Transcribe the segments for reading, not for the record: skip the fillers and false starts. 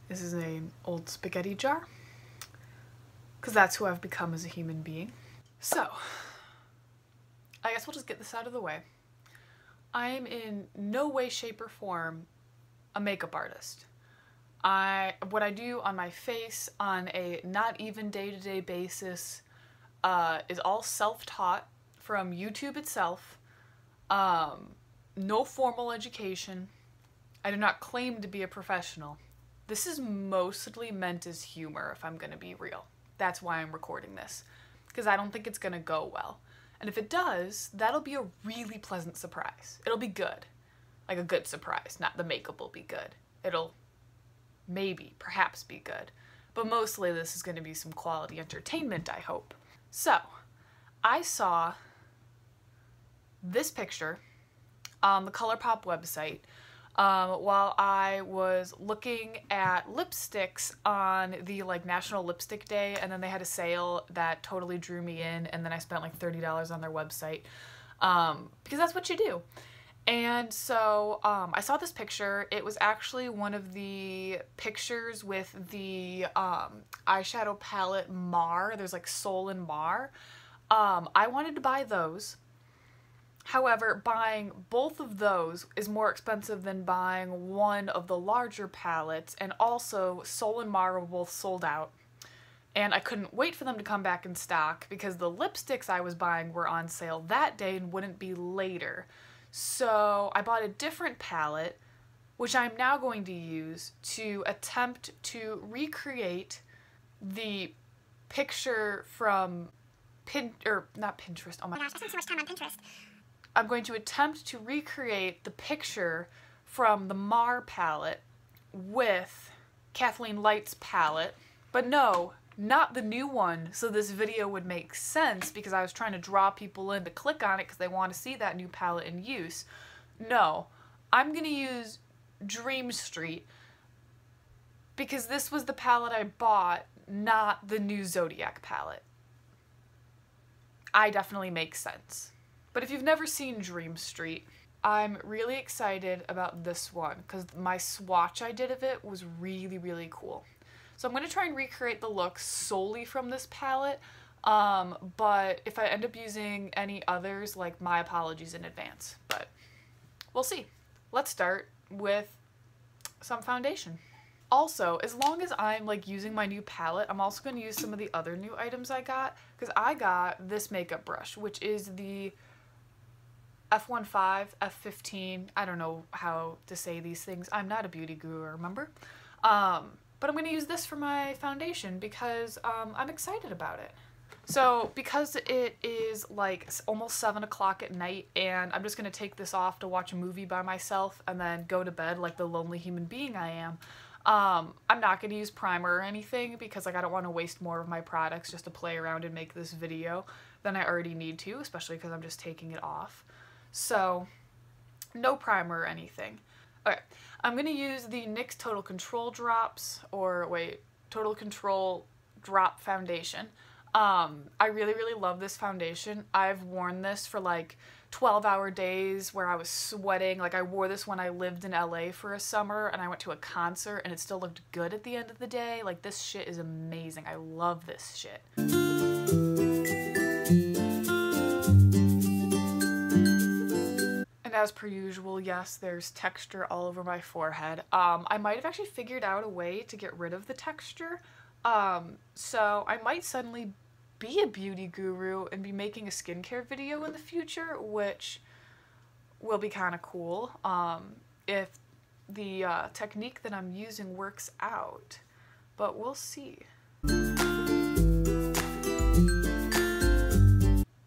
This is an old spaghetti jar, because that's who I've become as a human being. So, I guess we'll just get this out of the way. I am in no way, shape, or form a makeup artist. What I do on my face on a not even day-to-day basis is all self-taught from YouTube itself. No formal education. I do not claim to be a professional. This is mostly meant as humor, if I'm gonna be real. That's why I'm recording this, because I don't think it's gonna go well. And if it does, that'll be a really pleasant surprise. It'll be good. Like a good surprise, not the makeup will be good. It'll maybe, perhaps be good. But mostly this is gonna be some quality entertainment, I hope. So, I saw this picture on the ColourPop website while I was looking at lipsticks on the National Lipstick Day, and then they had a sale that totally drew me in, and then I spent like $30 on their website because that's what you do. And so I saw this picture. It was actually one of the pictures with the eyeshadow palette Mar. There's like Sol and Mar. I wanted to buy those. However, buying both of those is more expensive than buying one of the larger palettes, and also Sol and Mar were both sold out. And I couldn't wait for them to come back in stock because the lipsticks I was buying were on sale that day and wouldn't be later. So I bought a different palette, which I'm now going to use to attempt to recreate the picture from not Pinterest. Oh my gosh, I spent so much time on Pinterest. I'm going to attempt to recreate the picture from the Mar palette with Kathleen Light's palette, but no, not the new one, so this video would make sense because I was trying to draw people in to click on it because they want to see that new palette in use. No, I'm going to use Dream Street because this was the palette I bought, not the new Zodiac palette. I definitely make sense. But if you've never seen Dream Street, I'm really excited about this one because my swatch I did of it was really, really cool. So I'm going to try and recreate the look solely from this palette, but if I end up using any others, like, my apologies in advance, but we'll see. Let's start with some foundation. Also, as long as I'm using my new palette, I'm also going to use some of the other new items I got, because I got this makeup brush, which is the F15, F15, I don't know how to say these things. I'm not a beauty guru, remember? But I'm going to use this for my foundation because I'm excited about it. So because it is almost 7 o'clock at night and I'm just going to take this off to watch a movie by myself and then go to bed like the lonely human being I am, I'm not going to use primer or anything because I don't want to waste more of my products just to play around and make this video than I already need to, especially because I'm just taking it off. So, no primer or anything. Okay, I'm going to use the NYX Total Control drops, or wait, Total Control Drop Foundation. I really, really love this foundation. I've worn this for 12-hour days where I was sweating. I wore this when I lived in LA for a summer and I went to a concert and it still looked good at the end of the day. This shit is amazing. I love this shit. And as per usual, yes, there's texture all over my forehead. I might have actually figured out a way to get rid of the texture. So I might suddenly be a beauty guru and be making a skincare video in the future, which will be kind of cool if the technique that I'm using works out, but we'll see.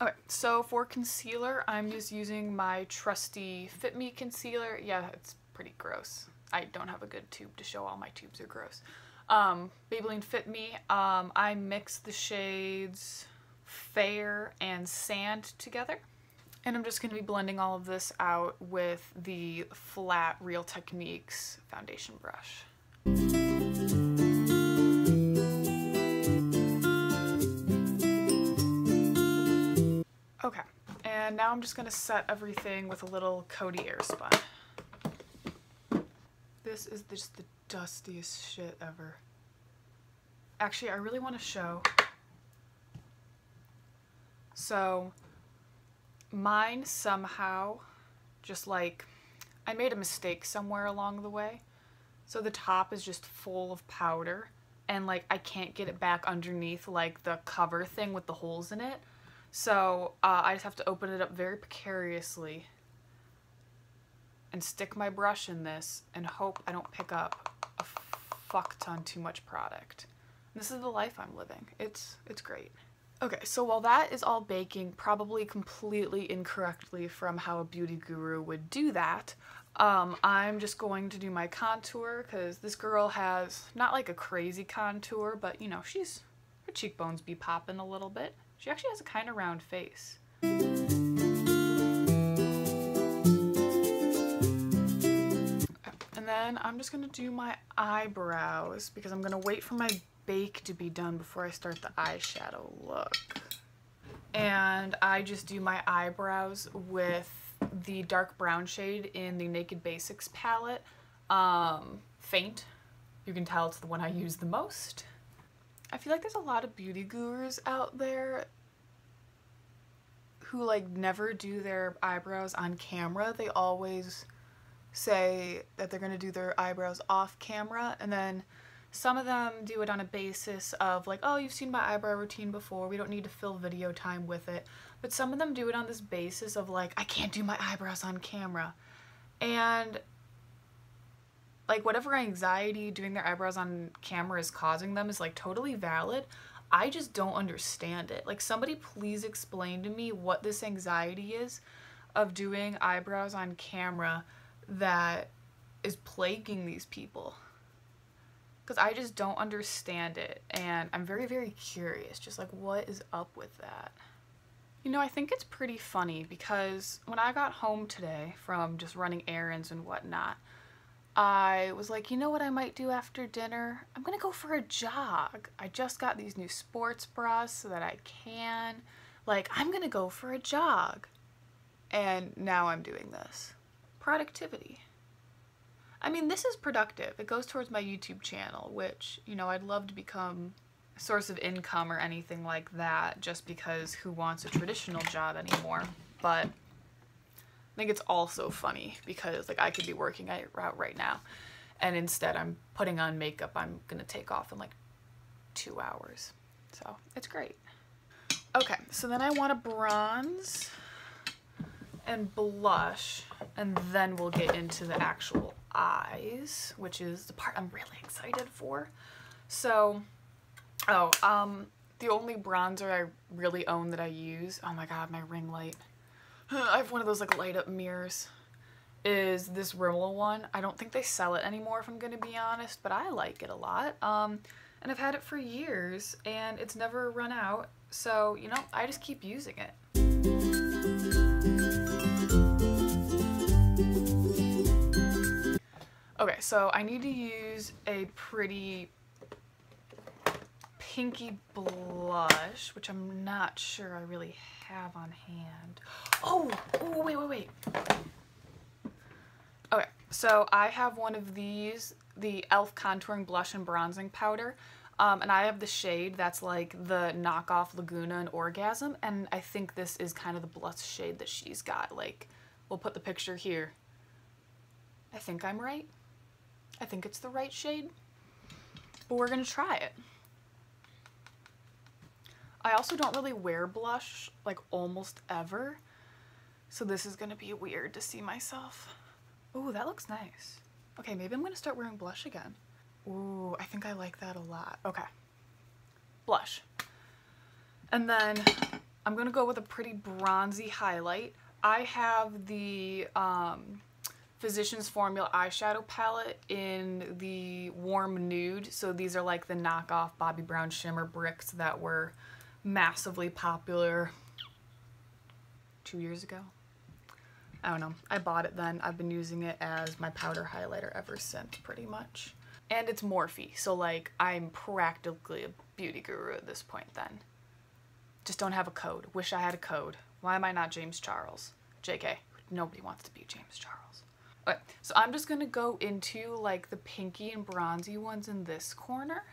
Okay, so for concealer, I'm just using my trusty Fit Me Concealer. Yeah, it's pretty gross. I don't have a good tube to show. All my tubes are gross. Maybelline Fit Me. I mix the shades Fair and Sand together. And I'm just going to be blending all of this out with the flat Real Techniques foundation brush. Okay, and now I'm just going to set everything with a little Coty Airspun. this is just the dustiest shit ever. Actually, I really want to show. So mine somehow just like, I made a mistake somewhere along the way. So the top is just full of powder and like I can't get it back underneath like the cover thing with the holes in it. So I just have to open it up very precariously and stick my brush in this and hope I don't pick up a fuck ton too much product. This is the life I'm living. It's great. Okay, so while that is all baking, probably completely incorrectly from how a beauty guru would do that, I'm just going to do my contour because this girl has not like a crazy contour, but you know, her cheekbones be popping a little bit. She actually has a kind of round face. And then I'm just gonna do my eyebrows because I'm gonna wait for my bake to be done before I start the eyeshadow look. And I just do my eyebrows with the dark brown shade in the Naked Basics palette. Faint. You can tell it's the one I use the most. I feel like there's a lot of beauty gurus out there who like never do their eyebrows on camera. They always say that they're gonna do their eyebrows off camera, and then some of them do it on a basis of like, oh, you've seen my eyebrow routine before, we don't need to fill video time with it. But some of them do it on this basis of like, I can't do my eyebrows on camera. And like whatever anxiety doing their eyebrows on camera is causing them is like totally valid. I just don't understand it. Like, somebody please explain to me what this anxiety is of doing eyebrows on camera that is plaguing these people. Because I just don't understand it, and I'm very, very curious, just like what is up with that? You know, I think it's pretty funny because when I got home today from just running errands and whatnot, I was like, you know what I might do after dinner? I'm gonna go for a jog. I just got these new sports bras so that I can. Like, I'm gonna go for a jog. And now I'm doing this. Productivity. I mean, this is productive. It goes towards my YouTube channel, which, you know, I'd love to become a source of income or anything like that, just because who wants a traditional job anymore? But I think it's also funny because like I could be working out right now and instead I'm putting on makeup I'm gonna take off in like 2 hours. So it's great. Okay, so then I want to bronze and blush, and then we'll get into the actual eyes, which is the part I'm really excited for. So, the only bronzer I really own that I use, oh my god, my ring light. I have one of those like light up mirrors, is this Rimmel one. I don't think they sell it anymore if I'm gonna be honest, but I like it a lot. And I've had it for years and it's never run out. So, you know, I just keep using it. Okay, so I need to use a pretty pinky blush, which I'm not sure I really have on hand. Oh, wait. Okay, so I have one of these, the e.l.f. contouring blush and bronzing powder, and I have the shade that's like the knockoff Laguna and Orgasm, and I think this is kind of the blush shade that she's got. Like, we'll put the picture here. I think I'm right. I think it's the right shade, but we're gonna try it. I also don't really wear blush, like, almost ever, so this is gonna be weird to see myself. Ooh, that looks nice. Okay, maybe I'm gonna start wearing blush again. Ooh, I think I like that a lot. Okay, blush. And then I'm gonna go with a pretty bronzy highlight. I have the Physicians Formula eyeshadow palette in the warm nude, so these are like the knockoff Bobbi Brown shimmer bricks that were massively popular 2 years ago. I don't know. I bought it then. I've been using it as my powder highlighter ever since, pretty much. And it's Morphe, so like I'm practically a beauty guru at this point then. Just don't have a code. Wish I had a code. Why am I not James Charles? JK. Nobody wants to be James Charles. Okay, so I'm just gonna go into like the pinky and bronzy ones in this corner,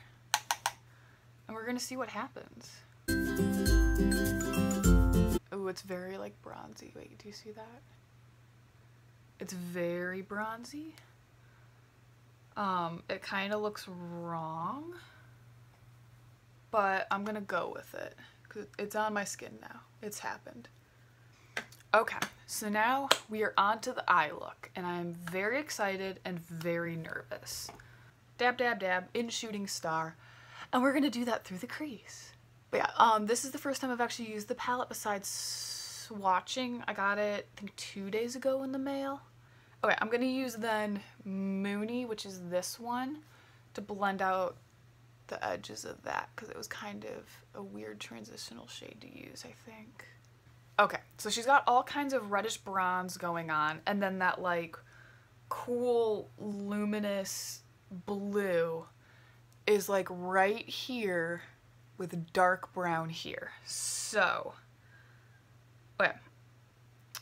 and we're gonna see what happens. Oh, it's very like bronzy. Wait, do you see that? It's very bronzy. It kind of looks wrong, but I'm gonna go with it because it's on my skin now. It's happened. Okay, so now we are on to the eye look, and I'm very excited and very nervous. Dab, dab, dab, in shooting star, and we're gonna do that through the crease. But yeah, this is the first time I've actually used the palette besides swatching. I got it, I think 2 days ago in the mail. Okay, I'm gonna use then Moony, which is this one, to blend out the edges of that, because it was kind of a weird transitional shade to use, I think. Okay, so she's got all kinds of reddish bronze going on, and then that like cool luminous blue is like right here with dark brown here. So, okay,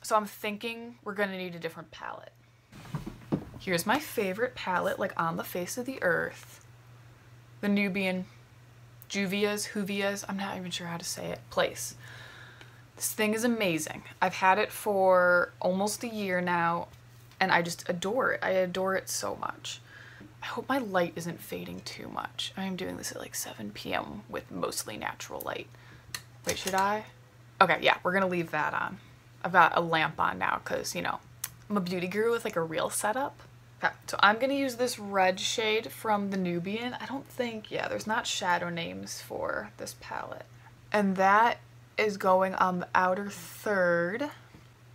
so I'm thinking we're gonna need a different palette. Here's my favorite palette, like on the face of the earth. The Nubian, Juvia's, I'm not even sure how to say it, place. This thing is amazing. I've had it for almost a year now, and I just adore it. I adore it so much. I hope my light isn't fading too much. I am doing this at like 7 p.m. with mostly natural light. Wait, should I? Okay, yeah, we're gonna leave that on. I've got a lamp on now because, you know, I'm a beauty guru with like a real setup. Okay, so I'm gonna use this red shade from the Nubian. I don't think, yeah, there's not shadow names for this palette. And that is going on the outer third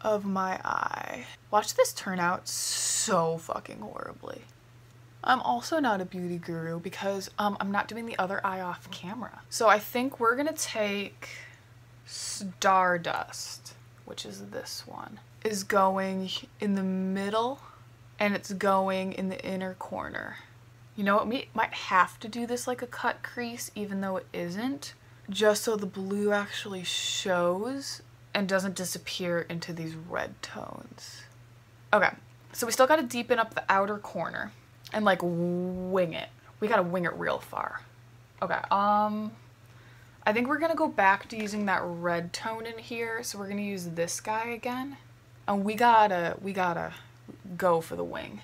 of my eye. Watch this turn out so fucking horribly. I'm also not a beauty guru because I'm not doing the other eye off camera. So I think we're gonna take Stardust, which is this one, is going in the middle, and it's going in the inner corner. You know what, we might have to do this like a cut crease even though it isn't, just so the blue actually shows and doesn't disappear into these red tones. Okay, so we still gotta deepen up the outer corner and like wing it. We gotta wing it real far. Okay, I think we're gonna go back to using that red tone in here, so we're gonna use this guy again. And we gotta go for the wing.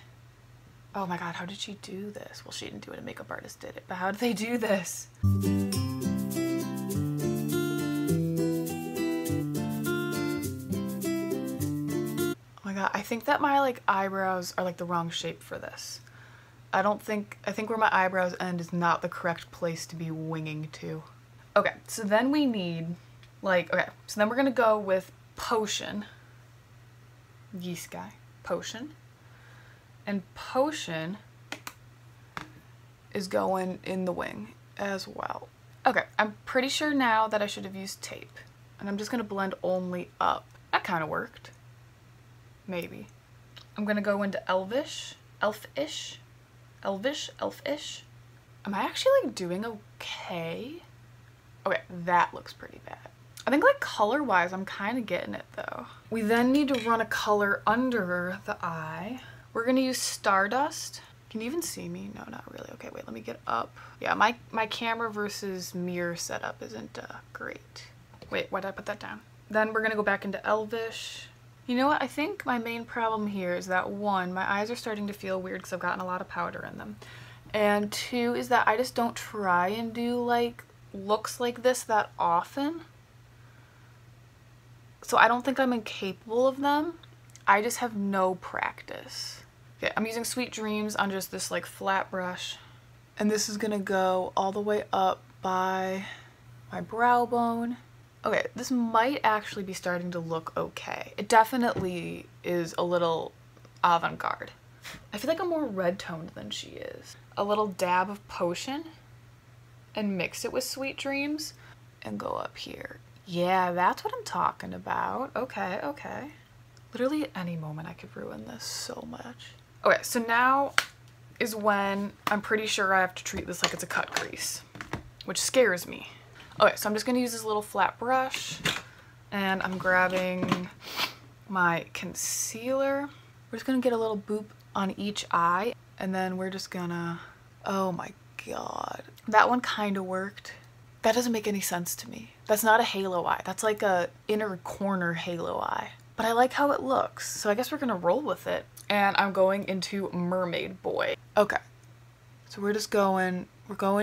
Oh my god, how did she do this? Well, she didn't do it, a makeup artist did it, but how did they do this? I think that my like eyebrows are like the wrong shape for this. I think where my eyebrows end is not the correct place to be winging to. Okay, so then we need like, okay, so then we're gonna go with Potion. Yeast guy, Potion. And Potion is going in the wing as well. Okay, I'm pretty sure now that I should have used tape. And I'm just gonna blend only up. That kind of worked. Maybe. I'm gonna go into Elvish. Elfish. Am I actually like doing okay? Okay, that looks pretty bad. I think like color wise, I'm kind of getting it though. We then need to run a color under the eye. We're gonna use Stardust. Can you even see me? No, not really. Okay, wait, let me get up. Yeah, my camera versus mirror setup isn't great. Wait, why did I put that down? Then we're gonna go back into Elvish. You know what? I think my main problem here is that 1, my eyes are starting to feel weird because I've gotten a lot of powder in them. And 2 is that I just don't try and do like looks like this that often. So I don't think I'm incapable of them. I just have no practice. Okay, I'm using Sweet Dreams on just this like flat brush. And this is gonna go all the way up by my brow bone. Okay, this might actually be starting to look okay. It definitely is a little avant-garde. I feel like I'm more red toned than she is. A little dab of Potion and mix it with Sweet Dreams and go up here. Yeah, that's what I'm talking about. Okay, okay. Literally at any moment I could ruin this so much. Okay, so now is when I'm pretty sure I have to treat this like it's a cut crease, which scares me. Okay, so I'm just gonna use this little flat brush and I'm grabbing my concealer We're just gonna get a little boop on each eye, and then we're just gonna, oh my god. That one kind of worked. That doesn't make any sense to me. That's not a halo eye. That's like a inner corner halo eye. But I like how it looks, so I guess we're gonna roll with it. And I'm going into Mermaid Boy. Okay, so we're going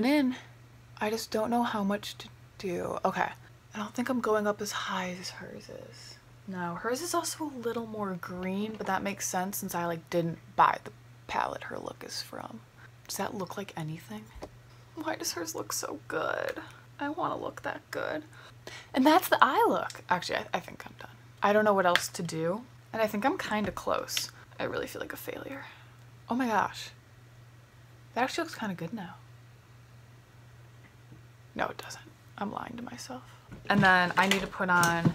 in. I just don't know how much to do. Okay, I don't think I'm going up as high as hers is. No, hers is also a little more green, but that makes sense since I like didn't buy the palette her look is from. Does that look like anything? Why does hers look so good? I want to look that good. And that's the eye look. Actually, I think I'm done. I don't know what else to do, and I think I'm kind of close. I really feel like a failure. Oh my gosh. That actually looks kind of good now. No, it doesn't. I'm lying to myself. And then I need to put on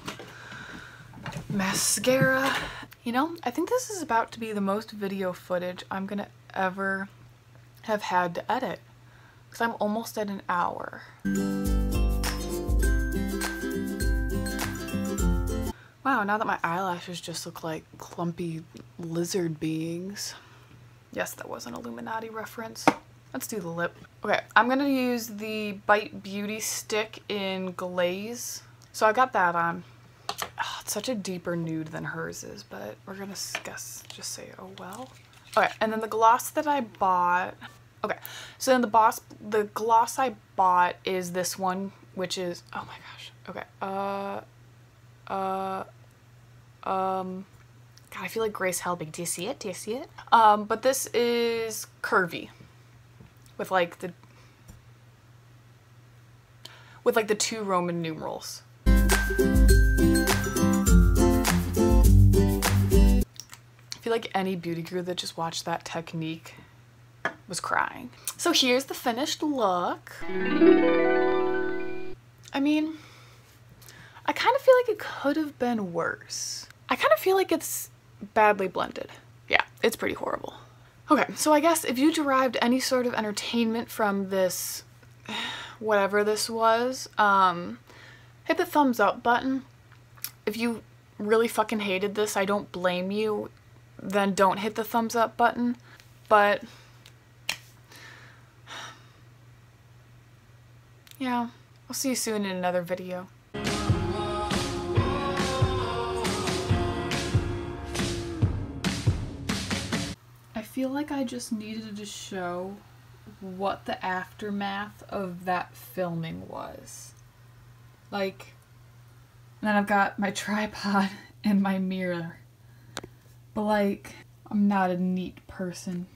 mascara. You know, I think this is about to be the most video footage I'm gonna ever have had to edit, because I'm almost at an hour. Wow, now that my eyelashes just look like clumpy lizard beings. Yes, that was an Illuminati reference. Let's do the lip. Okay, I'm gonna use the Bite Beauty stick in Glaze. So I got that on. Oh, it's such a deeper nude than hers is, but we're gonna just say, oh well. Okay, and then the gloss that I bought. Okay, so then the gloss I bought is this one, which is, oh my gosh. Okay, God, I feel like Grace Helbig. Do you see it? Do you see it? But this is Curvii with like the 2 Roman numerals. I feel like any beauty guru that just watched that technique was crying. So here's the finished look. I mean, I kind of feel like it could have been worse. I kind of feel like it's badly blended. Yeah, it's pretty horrible. Okay, so I guess if you derived any sort of entertainment from this, whatever this was, hit the thumbs up button. If you really fucking hated this, I don't blame you. Then don't hit the thumbs up button. But yeah, I'll see you soon in another video. I feel like I just needed to show what the aftermath of that filming was. Like, and then I've got my tripod and my mirror. But like, I'm not a neat person.